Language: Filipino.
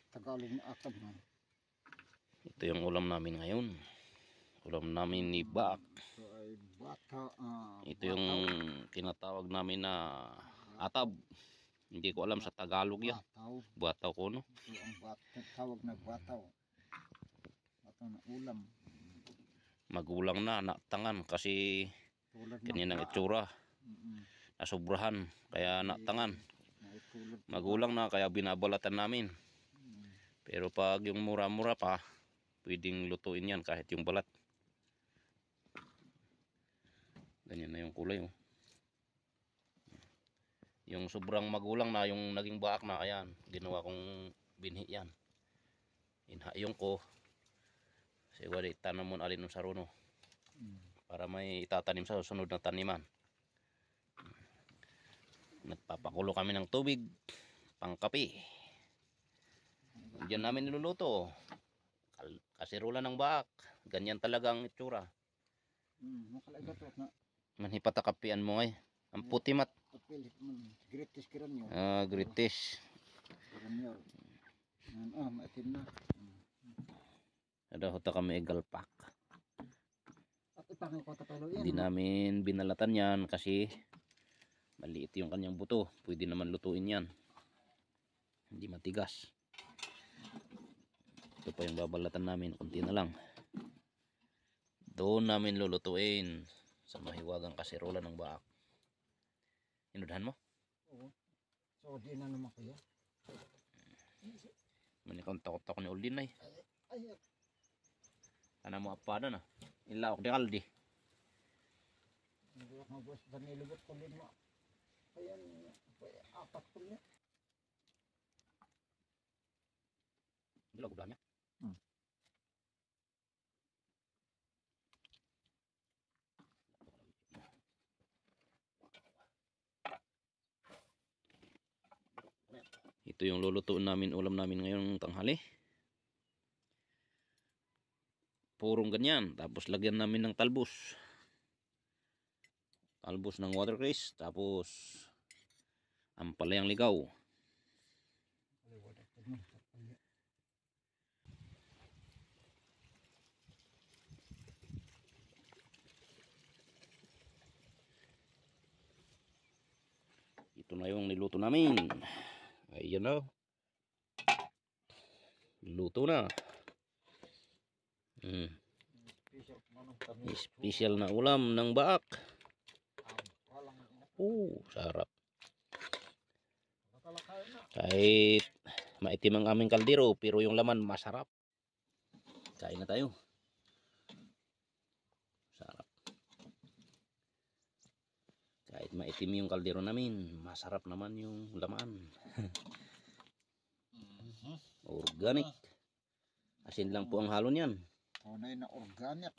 Tagalog na akab na. Ito yung ulam namin ngayon. Ulam namin ni Bak. Ito ay bata. Ito yung tinatawag namin na atab. Hindi ko alam sa Tagalog yan. Bataw. Bataw ko, no? Ito ang tawag na bataw. Bataw na ulam. Magulang na, natangan kasi Tulad kaninang itsura. Nasobrahan, kaya natangan. Magulang na, kaya binabalatan namin. Pero pag yung mura-mura pa, pwedeng lutuin yan kahit yung balat. Ganyan na yung kulay, oh. Yung sobrang magulang na, yung naging baak na, ayan, ginawa kong binhi yan. Inhayong ko. Kasi wala itanam mo alin ng saruno. Para may itatanim sa susunod na taniman. Nagpapakulo kami ng tubig, pangkape. Diyan namin niluluto. Kasirola ng baak. Ganyan talagang itsura. Makalagatot na. Manhipatakapian mo ngay. Ang puti mat. Apilit man. Gritis kiran nyo. Gritis. Kiran nyo. Maitim na. Ada hota kami igalpak. At ipangay ko tapalo yan. Hindi namin binalatan yan kasi maliit yung kanyang buto. Pwede naman lutuin yan. Hindi matigas. Ito pa yung babalatan namin. Kunti na lang. Doon namin lulutuin sa mahiwagang kasirola ng baak. Inudahan mo? Oo. So di na naman kaya. Manikang takot-takot ni Uldin ay. Ay. Ano mo apada na? Ilaok di kaldi. Hindi ako gusto sa nilubot ko din mo. Ayan. Apat ko niya. Dilag udah niya. Ito yung lulutuin namin, ulam namin ngayong tanghali. Purong ganyan. Tapos lagyan namin ng talbos. Talbos ng watercress. Tapos ampalayang ligaw. Ito na yung niluto namin. Ayan na. Luto na. Special na ulam ng baak. Sarap. Kahit maitim ang aming kaldero, pero yung laman masarap. Kain na tayo. Sarap. Kahit maitim yung kaldero namin, masarap naman yung laman. Organic. Asin lang po ang halo niyan. Tunay na organic.